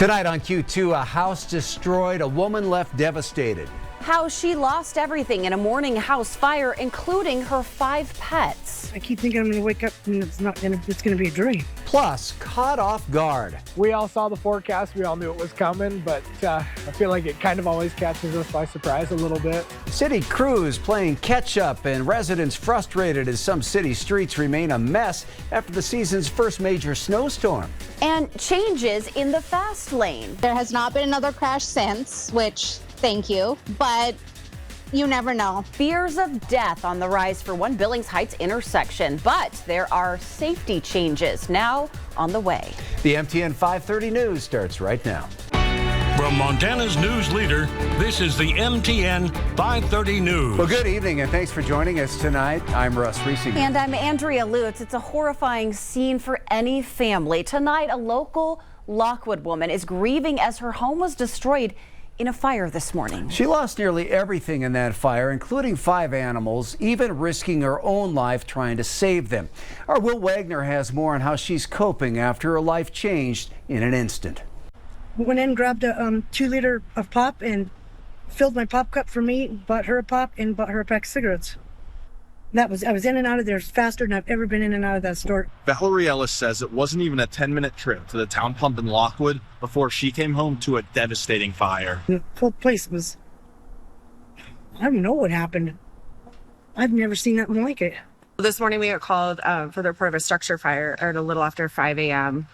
Tonight on Q2, a house destroyed, a woman left devastated. How she lost everything in a morning house fire, including her 5 pets. I keep thinking I'm going to wake up and it's going to be a dream. Plus, caught off guard. We all saw the forecast. We all knew it was coming, but I feel like it kind of always catches us by surprise a little bit. City crews playing catch up and residents frustrated as some city streets remain a mess after the season's first major snowstorm. And changes in the fast lane. There has not been another crash since, which thank you, but you never know. Fears of death on the rise for one Billings Heights intersection, but there are safety changes now on the way. The MTN 530 news starts right now. From Montana's news leader, this is the MTN 530 News. Well, good evening and thanks for joining us tonight. I'm Russ Riesinger. And I'm Andrea, Lutz. It's a horrifying scene for any family. Tonight, a local Lockwood woman is grieving as her home was destroyed in a fire this morning. She lost nearly everything in that fire, including 5 animals, even risking her own life trying to save them. Our Will Wagner has more on how she's coping after her life changed in an instant. Went in, grabbed a 2-liter of pop and filled my pop cup for me, bought her a pop and bought her a pack of cigarettes. I was in and out of there faster than I've ever been in and out of that store. Valerie Ellis says it wasn't even a 10-minute trip to the town pump in Lockwood before she came home to a devastating fire. The whole place was, I don't know what happened. I've never seen nothing like it. This morning we got called for the report of a structure fire at a little after 5 a.m.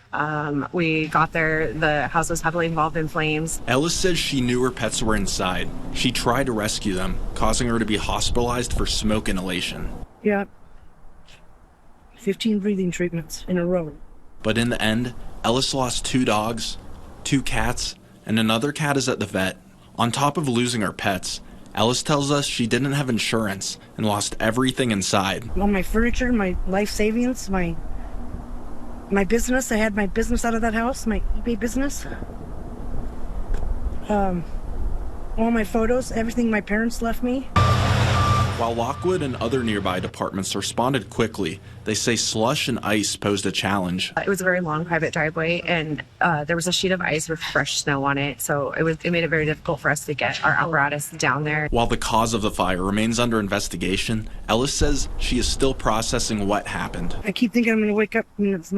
We got there, the house was heavily involved in flames. Ellis says she knew her pets were inside. She tried to rescue them, causing her to be hospitalized for smoke inhalation. Yeah, 15 breathing treatments in a row. But in the end, Ellis lost 2 dogs, 2 cats, and another cat is at the vet. On top of losing her pets, Ellis tells us she didn't have insurance and lost everything inside. All my furniture, my life savings, my business. I had my business out of that house, my eBay business. All my photos, everything my parents left me. While Lockwood and other nearby departments responded quickly, they say slush and ice posed a challenge. It was a very long private driveway, and there was a sheet of ice with fresh snow on it, so it made it very difficult for us to get our apparatus down there. While the cause of the fire remains under investigation, Ellis says she is still processing what happened. I keep thinking I'm going to wake up and it's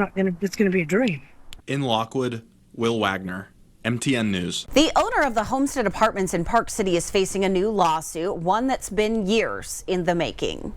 going to be a dream. In Lockwood, Will Wagner, MTN News. The owner of the Homestead Apartments in Park City is facing a new lawsuit, one that's been years in the making.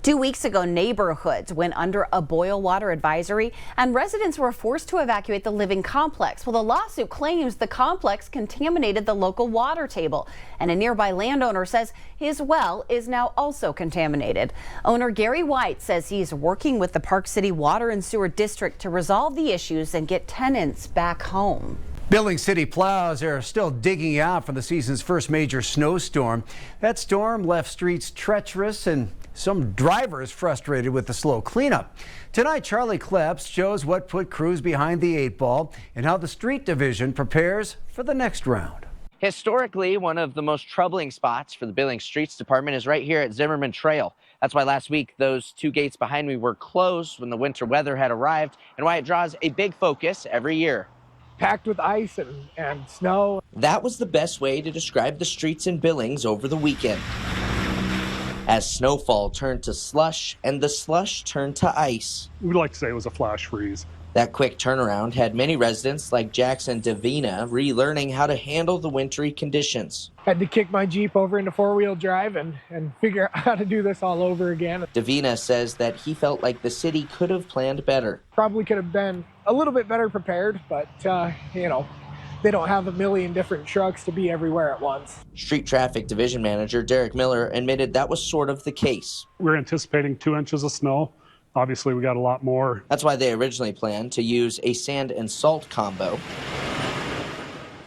2 weeks ago, neighborhoods went under a boil water advisory and residents were forced to evacuate the living complex. Well, the lawsuit claims the complex contaminated the local water table, and a nearby landowner says his well is now also contaminated. Owner Gary White says he's working with the Park City Water and Sewer District to resolve the issues and get tenants back home. Billings City plows are still digging out from the season's first major snowstorm. That storm left streets treacherous and some drivers frustrated with the slow cleanup. Tonight, Charlie Kleps shows what put crews behind the 8 ball and how the street division prepares for the next round. Historically, one of the most troubling spots for the Billings Streets Department is right here at Zimmerman Trail. That's why last week those 2 gates behind me were closed when the winter weather had arrived, and why it draws a big focus every year. Packed with ice and snow. That was the best way to describe the streets in Billings over the weekend, as snowfall turned to slush and the slush turned to ice. We'd like to say it was a flash freeze. That quick turnaround had many residents like Jackson Davina relearning how to handle the wintry conditions. Had to kick my Jeep over into 4-wheel drive and figure out how to do this all over again. Davina says that he felt like the city could have planned better. Probably could have been a little bit better prepared, but you know, they don't have a million different trucks to be everywhere at once. Street Traffic Division Manager Derek Miller admitted that was sort of the case. We're anticipating 2 inches of snow. Obviously, we got a lot more. That's why they originally planned to use a sand and salt combo.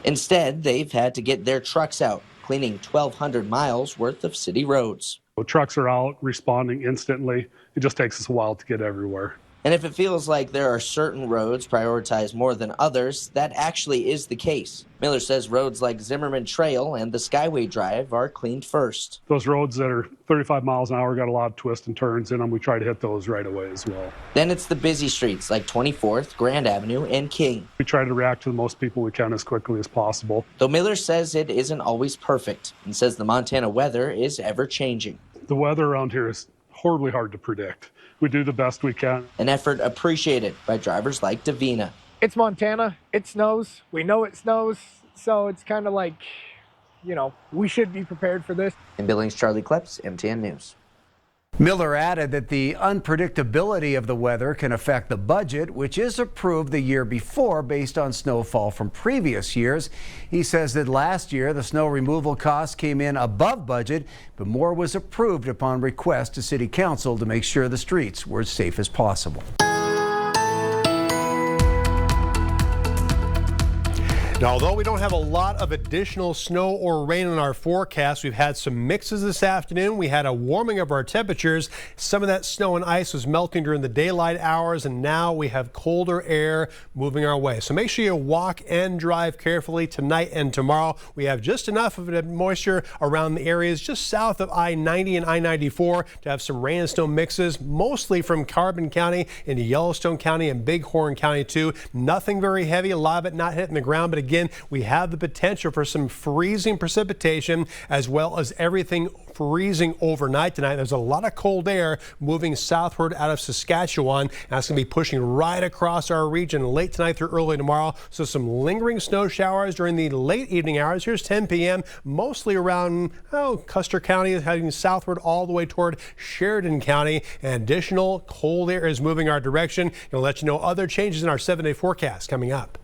Instead, they've had to get their trucks out, cleaning 1,200 miles worth of city roads. The trucks are out responding instantly. It just takes us a while to get everywhere. And if it feels like there are certain roads prioritized more than others, that actually is the case. Miller says roads like Zimmerman Trail and the Skyway Drive are cleaned first. Those roads that are 35 miles an hour got a lot of twists and turns in them. We try to hit those right away as well. Then it's the busy streets like 24th, Grand Avenue, and King. We try to react to the most people we can as quickly as possible. Though Miller says it isn't always perfect and says the Montana weather is ever changing. The weather around here is horribly hard to predict. We do the best we can. An effort appreciated by drivers like Davina. It's Montana. It snows. We know it snows. So it's kind of like, we should be prepared for this. In Billings, Charlie Kleps, MTN News. Miller added that the unpredictability of the weather can affect the budget, which is approved the year before based on snowfall from previous years. He says that last year the snow removal costs came in above budget, but more was approved upon request to City Council to make sure the streets were as safe as possible. Now, although we don't have a lot of additional snow or rain in our forecast, we've had some mixes this afternoon. We had a warming of our temperatures. Some of that snow and ice was melting during the daylight hours, and now we have colder air moving our way. So make sure you walk and drive carefully tonight and tomorrow. We have just enough of moisture around the areas just south of I-90 and I-94 to have some rain and snow mixes, mostly from Carbon County into Yellowstone County and Bighorn County too. Nothing very heavy, a lot of it not hitting the ground, but again, we have the potential for some freezing precipitation as well as everything freezing overnight tonight. There's a lot of cold air moving southward out of Saskatchewan, and that's going to be pushing right across our region late tonight through early tomorrow. So some lingering snow showers during the late evening hours. Here's 10 p.m. mostly around Custer County, heading southward all the way toward Sheridan County. And additional cold air is moving our direction. We'll let you know other changes in our 7-day forecast coming up.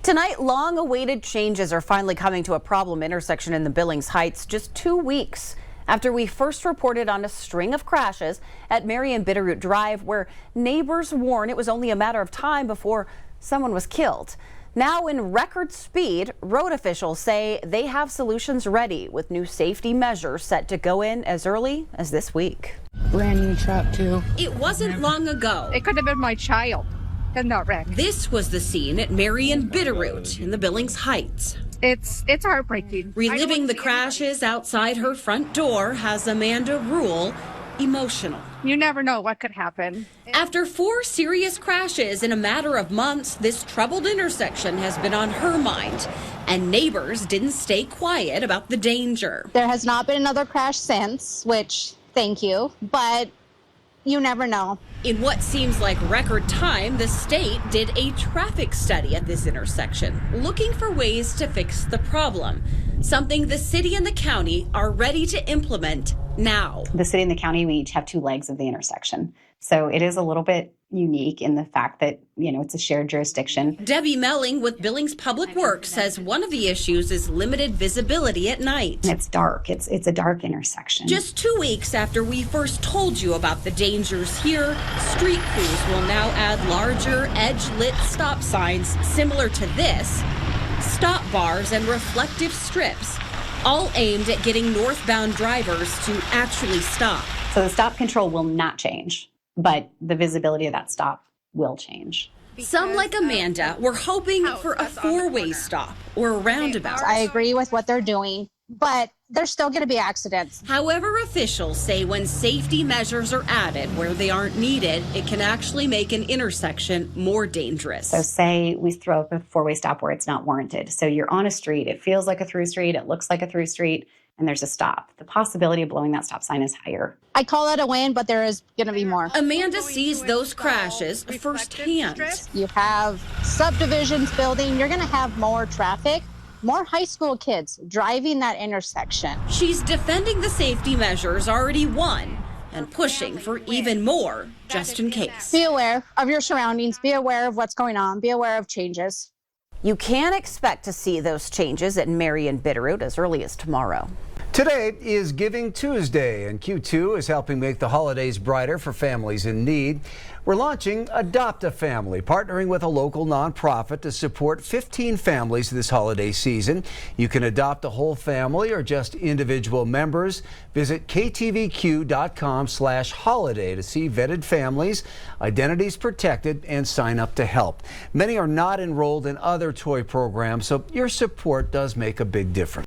Tonight, long-awaited changes are finally coming to a problem intersection in the Billings Heights just 2 weeks after we first reported on a string of crashes at Marion Bitterroot Drive, where neighbors warn it was only a matter of time before someone was killed. Now, in record speed, road officials say they have solutions ready with new safety measures set to go in as early as this week. Brand new truck, too. It wasn't long ago. It could have been my child. Not wrecked. This was the scene at Marion Bitterroot in the Billings Heights. It's heartbreaking. Reliving the crashes outside her front door has Amanda Rule emotional. You never know what could happen. After 4 serious crashes in a matter of months, this troubled intersection has been on her mind, and neighbors didn't stay quiet about the danger. There has not been another crash since, which, thank you, but you never know. In what seems like record time, the state did a traffic study at this intersection, looking for ways to fix the problem, something the city and the county are ready to implement now. The city and the county, we each have 2 legs of the intersection. So it is a little bit unique in the fact that, it's a shared jurisdiction. Debbie Melling with Billings Public Works says one of the issues is limited visibility at night. It's dark. It's a dark intersection. Just 2 weeks after we first told you about the dangers here, street crews will now add larger edge-lit stop signs similar to this, stop bars and reflective strips, all aimed at getting northbound drivers to actually stop. So the stop control will not change, but the visibility of that stop will change. Some, like Amanda, were hoping for a 4-way stop or a roundabout. I agree with what they're doing, but there's still going to be accidents. However, officials say when safety measures are added where they aren't needed, it can actually make an intersection more dangerous. So say we throw up a 4-way stop where it's not warranted. So you're on a street, it feels like a through street, it looks like a through street, and there's a stop. The possibility of blowing that stop sign is higher. I call it a win, but there is going to be more. Amanda sees those crashes firsthand. You have subdivisions building, you're going to have more traffic, more high school kids driving that intersection. She's defending the safety measures already won and pushing for even more just in case. Be aware of your surroundings, be aware of what's going on, be aware of changes. You can expect to see those changes at Marion Bitterroot as early as tomorrow. Today is Giving Tuesday, and Q2 is helping make the holidays brighter for families in need. We're launching Adopt a Family, partnering with a local nonprofit to support 15 families this holiday season. You can adopt a whole family or just individual members. Visit ktvq.com/holiday to see vetted families, identities protected, and sign up to help. Many are not enrolled in other toy programs, so your support does make a big difference.